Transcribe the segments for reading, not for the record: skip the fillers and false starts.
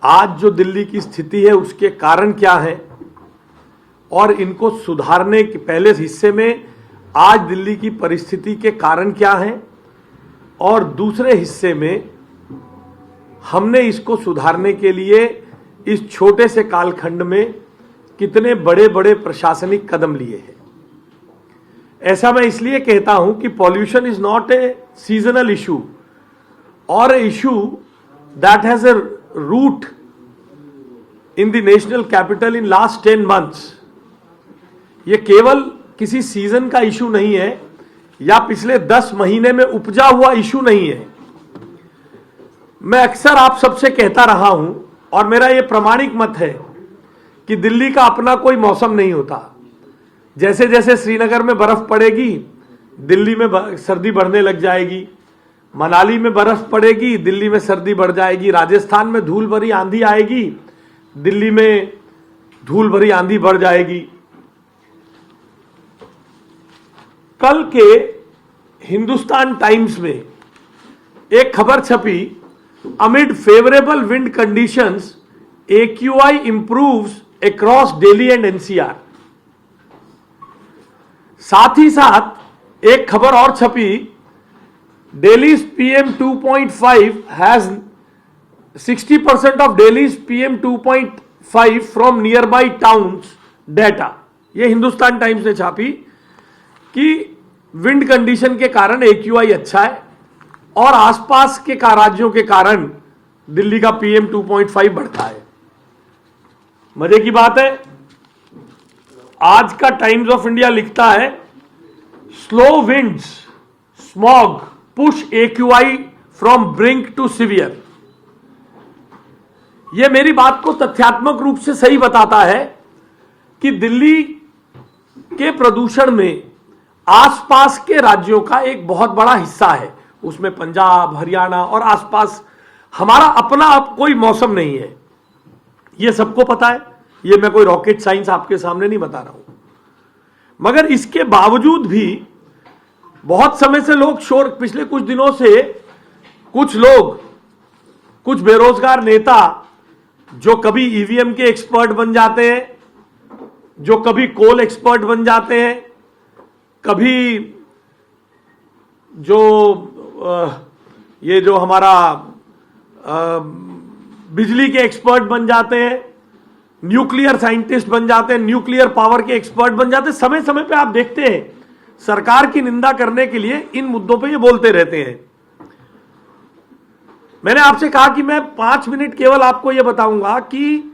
आज जो दिल्ली की स्थिति है उसके कारण क्या है और इनको सुधारने के पहले हिस्से में आज दिल्ली की परिस्थिति के कारण क्या है और दूसरे हिस्से में हमने इसको सुधारने के लिए इस छोटे से कालखंड में कितने बड़े बड़े प्रशासनिक कदम लिए हैं। ऐसा मैं इसलिए कहता हूं कि pollution is not a seasonal issue और a issue that has a root in the national capital in last 10 months। ये केवल किसी सीजन का इशू नहीं है या पिछले 10 महीने में उपजा हुआ इशू नहीं है। मैं अक्सर आप सबसे कहता रहा हूं और मेरा यह प्रामाणिक मत है कि दिल्ली का अपना कोई मौसम नहीं होता। जैसे जैसे श्रीनगर में बर्फ पड़ेगी दिल्ली में सर्दी बढ़ने लग जाएगी, मनाली में बर्फ पड़ेगी दिल्ली में सर्दी बढ़ जाएगी, राजस्थान में धूल भरी आंधी आएगी दिल्ली में धूल भरी आंधी बढ़ जाएगी। कल के हिंदुस्तान टाइम्स में एक खबर छपी, amid favourable wind conditions AQI improves across Delhi and NCR। साथ ही साथ एक खबर और छपी, Delhi's PM 2.5 has 60% of Delhi's PM 2.5 from nearby towns data। ये हिंदुस्तान टाइम्स ने छापी कि विंड कंडीशन के कारण AQI अच्छा है और आसपास के राज्यों के कारण दिल्ली का PM 2.5 बढ़ता है। मजे की बात है, आज का टाइम्स ऑफ इंडिया लिखता है, slow winds smog push AQI from brink to severe. यह मेरी बात को तथ्यात्मक रूप से सही बताता है कि दिल्ली के प्रदूषण में आसपास के राज्यों का एक बहुत बड़ा हिस्सा है। उसमें पंजाब, हरियाणा और आसपास हमारा अपना कोई मौसम नहीं है। यह सबको पता है, यह मैं कोई रॉकेट साइंस आपके सामने नहीं बता रहा हूं। मगर इसके बावजूद भी बहुत समय से लोग शोर, पिछले कुछ दिनों से कुछ लोग, कुछ बेरोजगार नेता जो कभी ईवीएम के एक्सपर्ट बन जाते हैं, जो कभी कोल एक्सपर्ट बन जाते हैं, कभी जो ये जो हमारा बिजली के एक्सपर्ट बन जाते हैं, न्यूक्लियर साइंटिस्ट बन जाते हैं, न्यूक्लियर पावर के एक्सपर्ट बन जाते हैं, समय समय पे आप देखते हैं सरकार की निंदा करने के लिए इन मुद्दों पे ये बोलते रहते हैं। मैंने आपसे कहा कि मैं 5 मिनट केवल आपको यह बताऊंगा कि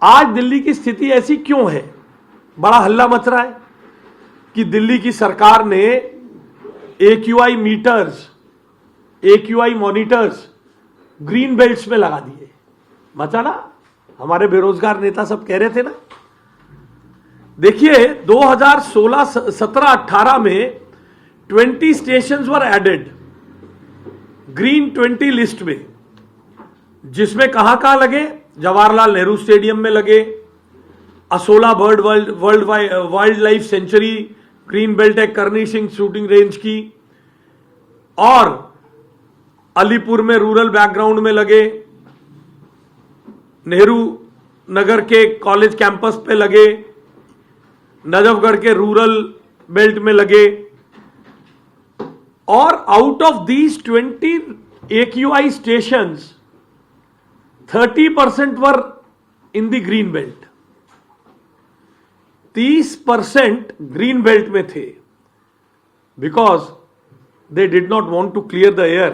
आज दिल्ली की स्थिति ऐसी क्यों है। बड़ा हल्ला मच रहा है कि दिल्ली की सरकार ने AQI meters, AQI monitors green belts में लगा दिए। मचा ना, हमारे बेरोजगार नेता सब कह रहे थे ना। देखिए 2016, 17, 18 में 20 स्टेशंस वर एडेड ग्रीन 20 लिस्ट में, जिसमें कहां कहां लगे, जवाहरलाल नेहरू स्टेडियम में लगे, Asola bird wild life sanctuary green belt है करनी सिंह शूटिंग रेंज की, और अलीपुर में रूरल बैकग्राउंड में लगे, नेहरू नगर के कॉलेज कैंपस पे लगे, नजफगढ़ के रूरल बेल्ट में लगे। और out of these 20 AQI stations 30% were in the green belt. 30% green belt में थे because they did not want to clear the air,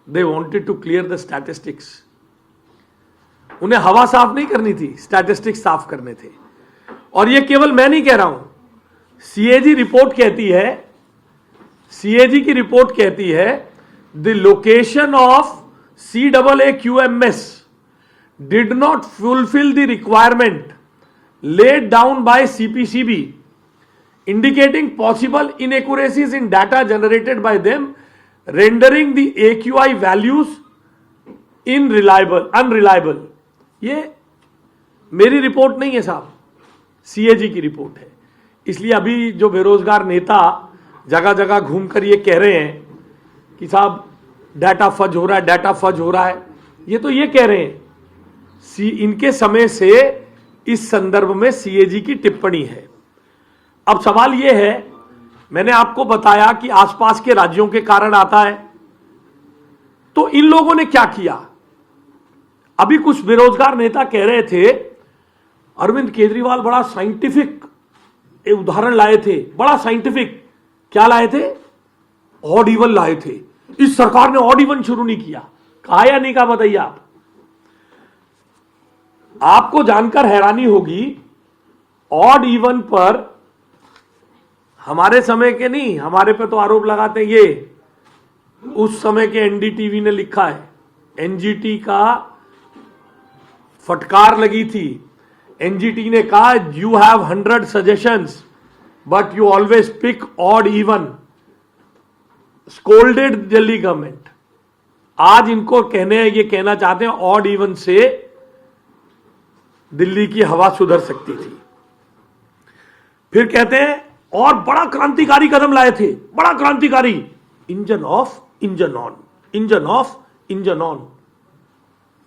they wanted to clear the statistics. उन्हें हवा साफ नहीं करनी थी, स्टैटिस्टिक्स साफ करने थे। और यह केवल मैं नहीं कह रहा हूं, CAG रिपोर्ट कहती है, CAG की रिपोर्ट कहती है, the location of CAAQMS did not fulfil the requirement laid down by CPCB, indicating possible inaccuracies in data generated by them, rendering the AQI values unreliable। ये मेरी रिपोर्ट नहीं है साहब, CAG की रिपोर्ट है। इसलिए अभी जो बेरोजगार नेता जगह जगह घूमकर ये कह रहे हैं कि साहब डाटा फज हो रहा है, डाटा फज हो रहा है, ये तो ये कह रहे हैं इनके समय से इस संदर्भ में सीएजी की टिप्पणी है। अब सवाल यह है, मैंने आपको बताया कि आसपास के राज्यों के कारण आता है, तो इन लोगों ने क्या किया? अभी कुछ बेरोजगार नेता कह रहे थे अरविंद केजरीवाल बड़ा साइंटिफिक उदाहरण लाए थे, बड़ा साइंटिफिक। क्या लाए थे? ऑड इवन लाए थे। इस सरकार ने ऑड इवन शुरू नहीं किया। कहा या नहीं कहा बताइए आप? आपको जानकर हैरानी होगी, ऑड इवन पर हमारे समय के नहीं, हमारे पे तो आरोप लगाते हैं ये, उस समय के एनडीटीवी ने लिखा है, एनजीटी का फटकार लगी थी। एनजीटी ने कहा you have 100 suggestions but you always pick odd even, scolded Delhi government. आज इनको ये कहना चाहते हैं ऑड इवन से दिल्ली की हवा सुधर सकती थी। फिर कहते हैं और बड़ा क्रांतिकारी कदम लाए थे, बड़ा क्रांतिकारी, engine off engine on, engine off engine on.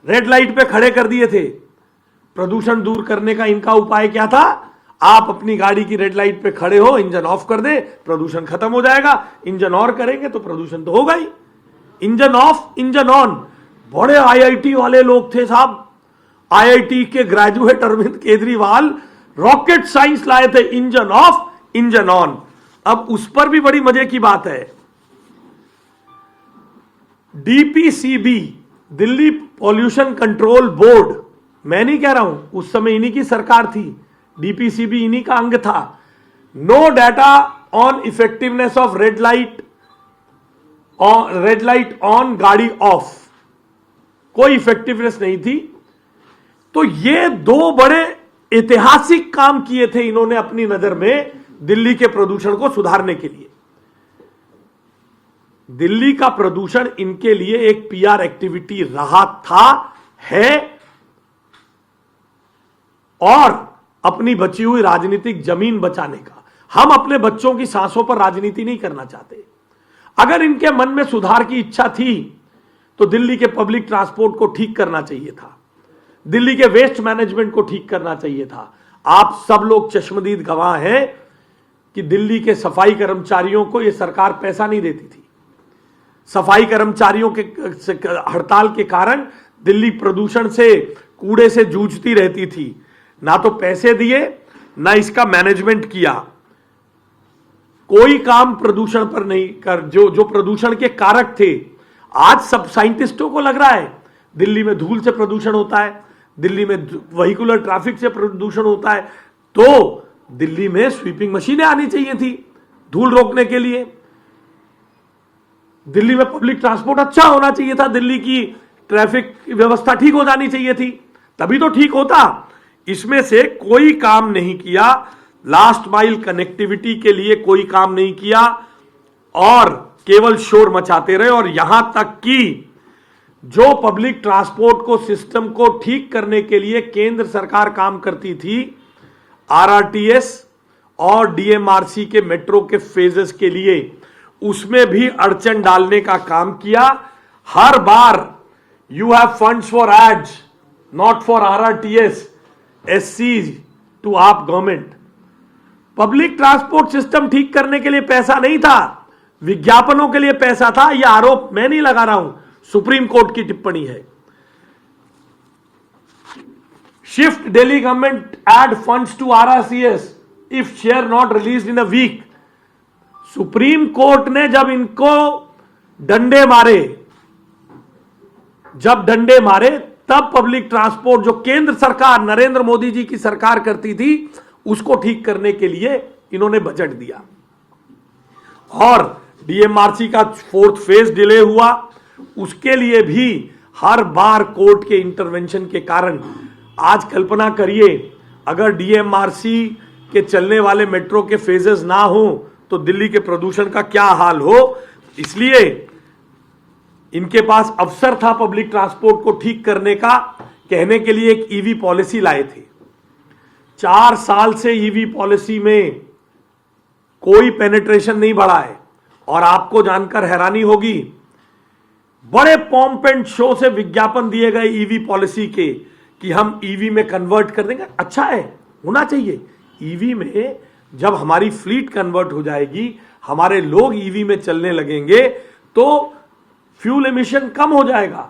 Red light पे खड़े कर दिए थे। प्रदूषण दूर करने का इनका उपाय क्या था? आप अपनी गाड़ी की रेड लाइट पे खड़े हो, इंजन ऑफ कर दे, प्रदूषण खत्म हो जाएगा। इंजन और करेंगे तो प्रदूषण तो होगा ही। Engine off engine on. बड़े आईआईटी वाले लोग थे साहब, आईआईटी के graduate Arvind Kejriwal rocket science लाए थे, इंजन ऑफ इंजन ऑन। अब उस पर भी बड़ी मजे की बात है, डीपीसीबी, दिल्ली पॉल्यूशन कंट्रोल बोर्ड, मैं नहीं कह रहा हूं, उस समय इन्हीं की सरकार थी, डीपीसीबी इन्हीं का अंग था। No data on effectiveness of red light on, गाड़ी ऑफ, कोई इफेक्टिवनेस नहीं थी। तो ये दो बड़े ऐतिहासिक काम किए थे इन्होंने अपनी नजर में दिल्ली के प्रदूषण को सुधारने के लिए। दिल्ली का प्रदूषण इनके लिए एक पीआर एक्टिविटी रहा था, है, और अपनी बची हुई राजनीतिक जमीन बचाने का। हम अपने बच्चों की सांसों पर राजनीति नहीं करना चाहते। अगर इनके मन में सुधार की इच्छा थी तो दिल्ली के पब्लिक ट्रांसपोर्ट को ठीक करना चाहिए था, दिल्ली के वेस्ट मैनेजमेंट को ठीक करना चाहिए था। आप सब लोग चश्मदीद गवाह हैं कि दिल्ली के सफाई कर्मचारियों को यह सरकार पैसा नहीं देती थी। सफाई कर्मचारियों के हड़ताल के कारण दिल्ली प्रदूषण से, कूड़े से जूझती रहती थी। ना तो पैसे दिए, ना इसका मैनेजमेंट किया, कोई काम प्रदूषण पर नहीं कर, जो प्रदूषण के कारक थे। आज सब साइंटिस्टों को लग रहा है दिल्ली में धूल से प्रदूषण होता है, दिल्ली में व्हीकुलर ट्रैफिक से प्रदूषण होता है, तो दिल्ली में स्वीपिंग मशीनें आनी चाहिए थी धूल रोकने के लिए। दिल्ली में पब्लिक ट्रांसपोर्ट अच्छा होना चाहिए था, दिल्ली की ट्रैफिक व्यवस्था ठीक हो जानी चाहिए थी, तभी तो ठीक होता। इसमें से कोई काम नहीं किया, लास्ट माइल कनेक्टिविटी के लिए कोई काम नहीं किया और केवल शोर मचाते रहे। और यहां तक कि जो पब्लिक ट्रांसपोर्ट को, सिस्टम को ठीक करने के लिए केंद्र सरकार काम करती थी, आरआरटीएस और डीएमआरसी के मेट्रो के फेजेस के लिए, उसमें भी अड़चन डालने का काम किया। हर बार you have funds for ads, not for RRTS, SC to AAP government. Public transport system ठीक करने के लिए पैसा नहीं था, विज्ञापनों के लिए पैसा था। यह आरोप मैं नहीं लगा रहा हूं, सुप्रीम कोर्ट की टिप्पणी है। Shift Delhi government ad funds to RRCS if they're not released in a week. Supreme court ने जब इनको डंडे मारे, तब पब्लिक ट्रांसपोर्ट जो केंद्र सरकार, नरेंद्र मोदी जी की सरकार करती थी, उसको ठीक करने के लिए इन्होंने बजट दिया। और डीएमआरसी का 4th फेज डिले हुआ, उसके लिए भी हर बार कोर्ट के इंटरवेंशन के कारण। आज कल्पना करिए अगर डीएमआरसी के चलने वाले मेट्रो के फेजेस ना हो तो दिल्ली के प्रदूषण का क्या हाल हो। इसलिए इनके पास अवसर था पब्लिक ट्रांसपोर्ट को ठीक करने का, कहने के लिए एक ईवी पॉलिसी लाए थे। 4 साल से ईवी पॉलिसी में कोई पेनिट्रेशन नहीं बढ़ा है। और आपको जानकर हैरानी होगी, बड़े पॉम्प एंड शो से विज्ञापन दिए गए ईवी पॉलिसी के कि हम ईवी में कन्वर्ट कर देंगे। अच्छा है, होना चाहिए। ईवी में जब हमारी फ्लीट कन्वर्ट हो जाएगी, हमारे लोग ईवी में चलने लगेंगे, तो फ्यूल एमिशन कम हो जाएगा।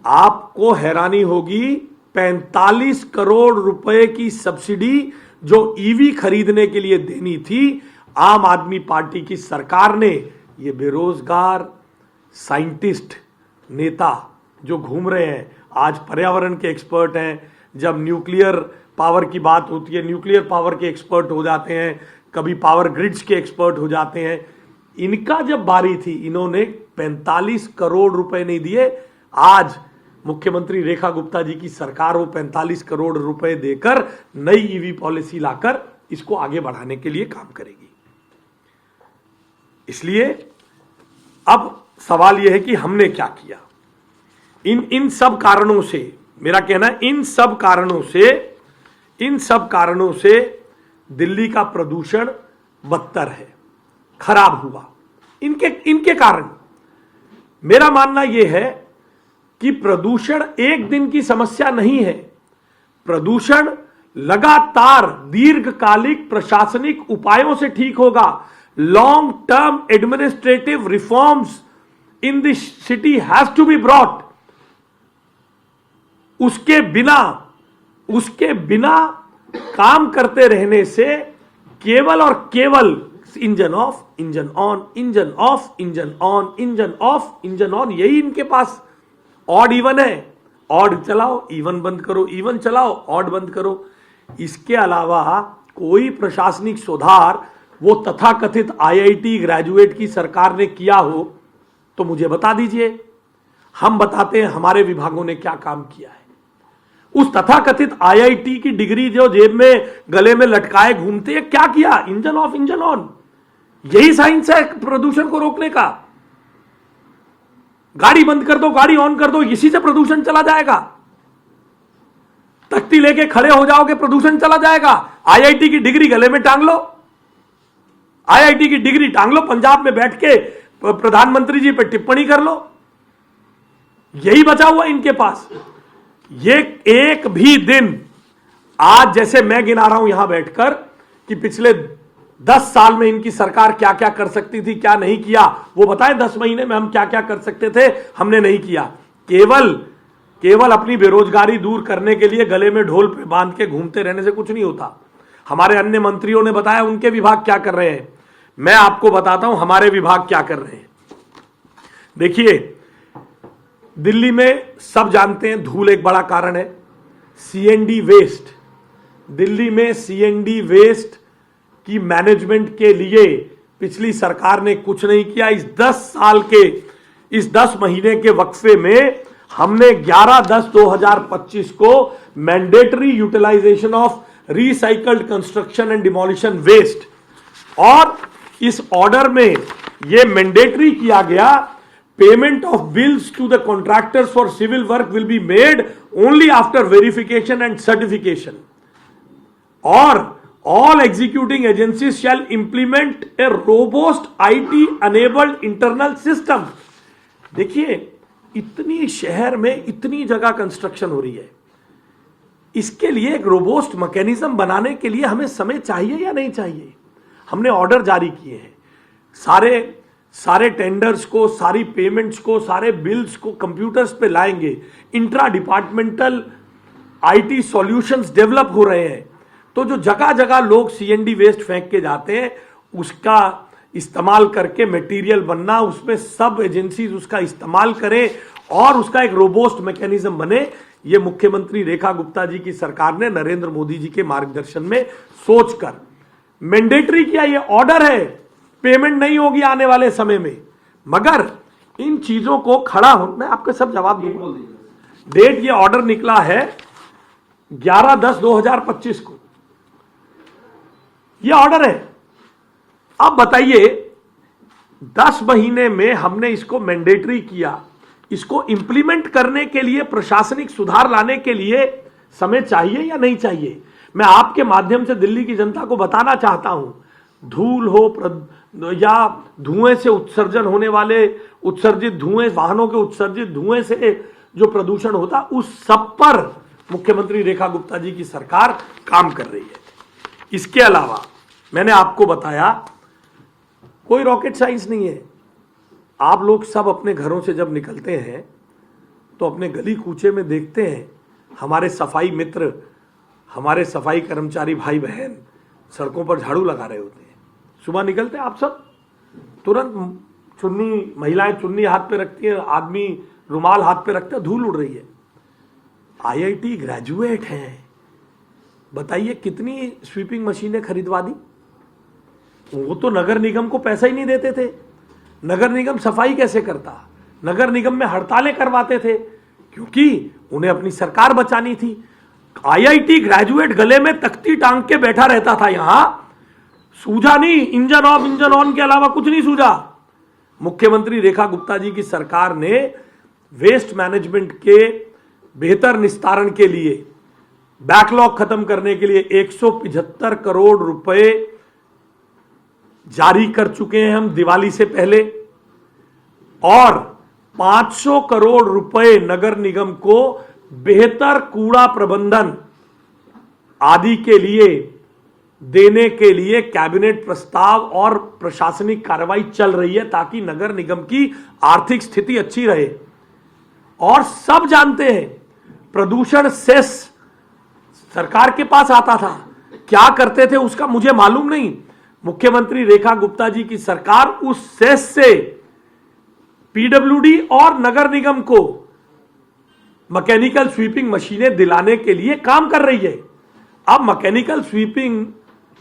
आपको हैरानी होगी, 45 करोड़ रुपए की सब्सिडी जो ईवी खरीदने के लिए देनी थी, आम आदमी पार्टी की सरकार ने, ये बेरोजगार साइंटिस्ट नेता जो घूम रहे हैं, आज पर्यावरण के एक्सपर्ट हैं, जब न्यूक्लियर पावर की बात होती है न्यूक्लियर पावर के एक्सपर्ट हो जाते हैं, कभी पावर ग्रिड्स के एक्सपर्ट हो जाते हैं। इनका जब बारी थी, इन्होंने 45 करोड़ रुपए नहीं दिए। आज मुख्यमंत्री रेखा गुप्ता जी की सरकार वो 45 करोड़ रुपए देकर नई ईवी पॉलिसी लाकर इसको आगे बढ़ाने के लिए काम करेगी। इसलिए अब सवाल यह है कि हमने क्या किया। इन सब कारणों से, मेरा कहना है इन सब कारणों से दिल्ली का प्रदूषण बदतर है, खराब हुआ। इनके कारण मेरा मानना यह है कि प्रदूषण एक दिन की समस्या नहीं है। प्रदूषण लगातार दीर्घकालिक प्रशासनिक उपायों से ठीक होगा। Long term administrative reforms in this city has to be brought. उसके बिना काम करते रहने से केवल और केवल engine off, engine on, engine off, engine on, engine off, engine on, यही इनके पास ऑड इवन है। ऑड चलाओ, इवन बंद करो, इवन चलाओ, ऑड बंद करो। इसके अलावा कोई प्रशासनिक सुधार वो तथाकथित आईआईटी ग्रेजुएट की सरकार ने किया हो तो मुझे बता दीजिए। हम बताते हैं हमारे विभागों ने क्या काम किया है। उस तथाकथित आईआईटी की डिग्री जो जेब में गले में लटकाए घूमते हैं, क्या किया? Engine off, engine on. यही साइंस है प्रदूषण को रोकने का। गाड़ी बंद कर दो, गाड़ी ऑन कर दो, इसी से प्रदूषण चला जाएगा। तख्ती लेके खड़े हो जाओगे, प्रदूषण चला जाएगा। आईआईटी की डिग्री गले में टांग लो, आईआईटी की डिग्री टांग लो, पंजाब में बैठ के प्रधानमंत्री जी पे टिप्पणी कर लो। यही बचा हुआ इनके पास। ये एक भी दिन, आज जैसे मैं गिना रहा हूं यहां बैठकर कि पिछले 10 साल में इनकी सरकार क्या क्या कर सकती थी, क्या नहीं किया, वो बताएं 10 महीने में हम क्या क्या कर सकते थे, हमने नहीं किया। केवल अपनी बेरोजगारी दूर करने के लिए गले में ढोल पे बांध के घूमते रहने से कुछ नहीं होता। हमारे अन्य मंत्रियों ने बताया उनके विभाग क्या कर रहे हैं। मैं आपको बताता हूं हमारे विभाग क्या कर रहे हैं। देखिए, दिल्ली में सब जानते हैं धूल एक बड़ा कारण है। सीएनडी वेस्ट, दिल्ली में सीएनडी वेस्ट की मैनेजमेंट के लिए पिछली सरकार ने कुछ नहीं किया। इस 10 महीने के वक्फे में हमने 11/10/2025 को mandatory utilisation of recycled construction and demolition waste, और इस ऑर्डर में यह मैंडेटरी किया गया, payment of bills to the contractors for civil work will be made only after verification and certification, और all executing agencies shall implement a robust IT enabled internal system। देखिए, इतनी शहर में इतनी जगह कंस्ट्रक्शन हो रही है, इसके लिए एक रोबोस्ट मैकेनिज्म बनाने के लिए हमें समय चाहिए या नहीं चाहिए? हमने ऑर्डर जारी किए हैं। सारे टेंडर्स को, सारी पेमेंट्स को, सारे बिल्स को कंप्यूटर्स पे लाएंगे। Intra departmental IT solutions develop हो रहे हैं। तो जो जगह जगह लोग सीएनडी वेस्ट फेंक के जाते हैं, उसका इस्तेमाल करके मटेरियल बनना, उसमें सब एजेंसीज उसका इस्तेमाल करें और उसका एक रोबोस्ट मैकेनिज्म बने। ये मुख्यमंत्री रेखा गुप्ता जी की सरकार ने नरेंद्र मोदी जी के मार्गदर्शन में सोचकर मैंडेटरी किया। ये ऑर्डर है, पेमेंट नहीं होगी आने वाले समय में, मगर इन चीजों को खड़ा हो, मैं आपके सब जवाब दूंगा। डेट, ये ऑर्डर निकला है 11/10/2025 को, ये ऑर्डर है। अब बताइए, 10 महीने में हमने इसको मैंडेटरी किया, इसको इंप्लीमेंट करने के लिए, प्रशासनिक सुधार लाने के लिए समय चाहिए या नहीं चाहिए? मैं आपके माध्यम से दिल्ली की जनता को बताना चाहता हूं, धूल हो या धुएं से उत्सर्जन होने वाले उत्सर्जित धुएं, वाहनों के उत्सर्जित धुएं से जो प्रदूषण होता, उस सब पर मुख्यमंत्री रेखा गुप्ता जी की सरकार काम कर रही है। इसके अलावा मैंने आपको बताया, कोई रॉकेट साइंस नहीं है। आप लोग सब अपने घरों से जब निकलते हैं तो अपने गली कूचे में देखते हैं हमारे सफाई मित्र, हमारे सफाई कर्मचारी भाई बहन सड़कों पर झाड़ू लगा रहे होते हैं। सुबह निकलते हैं आप सब, तुरंत चुन्नी, महिलाएं चुन्नी हाथ पे रखती हैं, आदमी रुमाल हाथ पे रखते हैं, धूल उड़ रही है। आईआईटी ग्रेजुएट हैं, बताइए कितनी स्वीपिंग मशीनें खरीदवा दी। वो तो नगर निगम को पैसा ही नहीं देते थे, नगर निगम सफाई कैसे करता, नगर निगम में हड़तालें करवाते थे, क्योंकि उन्हें अपनी सरकार बचानी थी। आईआईटी ग्रेजुएट गले में तख्ती टांग के बैठा रहता था, यहां सूझा नहीं, इंजन ऑफ इंजन ऑन के अलावा कुछ नहीं सूझा। मुख्यमंत्री रेखा गुप्ता जी की सरकार ने वेस्ट मैनेजमेंट के बेहतर निस्तारण के लिए, बैकलॉग खत्म करने के लिए 175 करोड़ रुपए जारी कर चुके हैं हम दिवाली से पहले, और 500 करोड़ रुपए नगर निगम को बेहतर कूड़ा प्रबंधन आदि के लिए देने के लिए कैबिनेट प्रस्ताव और प्रशासनिक कार्रवाई चल रही है, ताकि नगर निगम की आर्थिक स्थिति अच्छी रहे। और सब जानते हैं प्रदूषण सेस सरकार के पास आता था, क्या करते थे उसका मुझे मालूम नहीं। मुख्यमंत्री रेखा गुप्ता जी की सरकार उस सेस से पीडब्ल्यूडी और नगर निगम को मैकेनिकल स्वीपिंग मशीनें दिलाने के लिए काम कर रही है। अब मैकेनिकल स्वीपिंग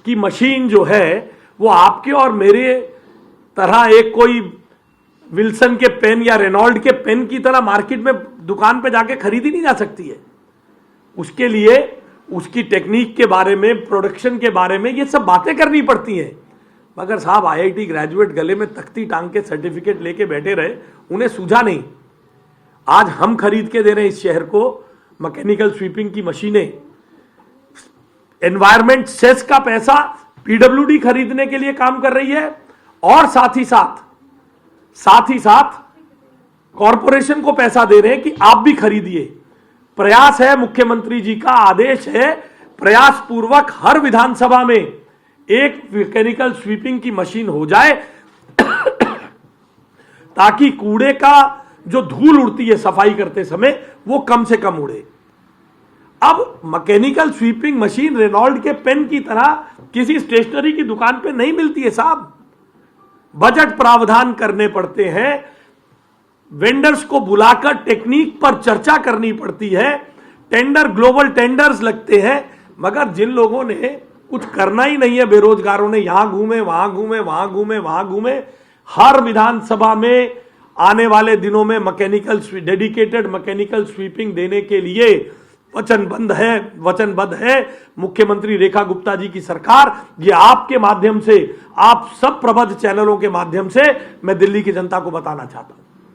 की मशीन जो है वो आपके और मेरे तरह एक कोई विल्सन के पेन या रेनॉल्ड के पेन की तरह मार्केट में दुकान पे जाके खरीदी नहीं जा सकती है। उसके लिए उसकी टेक्निक के बारे में, प्रोडक्शन के बारे में ये सब बातें करनी पड़ती हैं। मगर साहब आईआईटी ग्रेजुएट गले में तख्ती टांग के सर्टिफिकेट लेके बैठे रहे, उन्हें सूझा नहीं। आज हम खरीद के दे रहे हैं इस शहर को मैकेनिकल स्वीपिंग की मशीनें। एनवायरमेंट सेस का पैसा पीडब्ल्यूडी खरीदने के लिए काम कर रही है, और साथ ही साथ कॉरपोरेशन को पैसा दे रहे हैं कि आप भी खरीदिए। प्रयास है, मुख्यमंत्री जी का आदेश है, प्रयास पूर्वक हर विधानसभा में एक मैकेनिकल स्वीपिंग की मशीन हो जाए ताकि कूड़े का जो धूल उड़ती है सफाई करते समय वो कम से कम उड़े। अब मैकेनिकल स्वीपिंग मशीन रेनॉल्ड के पेन की तरह किसी स्टेशनरी की दुकान पे नहीं मिलती है साहब, बजट प्रावधान करने पड़ते हैं, वेंडर्स को बुलाकर टेक्निक पर चर्चा करनी पड़ती है, टेंडर, ग्लोबल टेंडर्स लगते हैं। मगर जिन लोगों ने कुछ करना ही नहीं है, बेरोजगारों ने यहां घूमे वहां घूमे वहां घूमे वहां घूमे, हर विधानसभा में आने वाले दिनों में डेडिकेटेड मैकेनिकल स्वीपिंग देने के लिए वचनबद्ध है मुख्यमंत्री रेखा गुप्ता जी की सरकार। ये आपके माध्यम से, आप सब प्रबुद्ध चैनलों के माध्यम से मैं दिल्ली की जनता को बताना चाहता हूं।